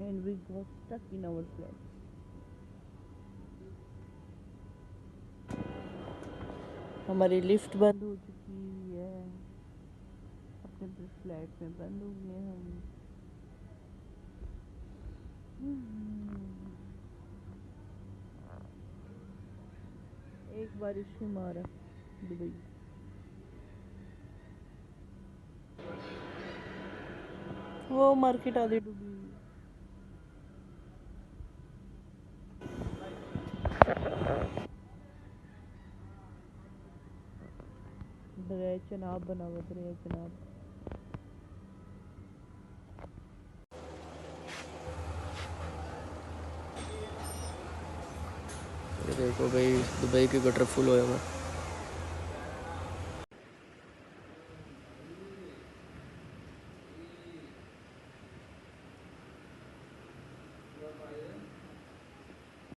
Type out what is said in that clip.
And we got stuck in our flat. हमारी lift बंद हो चुकी है, अपने फ्लैट में बंद हो गए हम। एक बारिश ही मारा दुबई। वो मार्केट आधी डूबी। दरिया चनाब बना हुआ, दरिया चनाब। ये देखो भाई, दुबई के गटर फुल हुए हुए।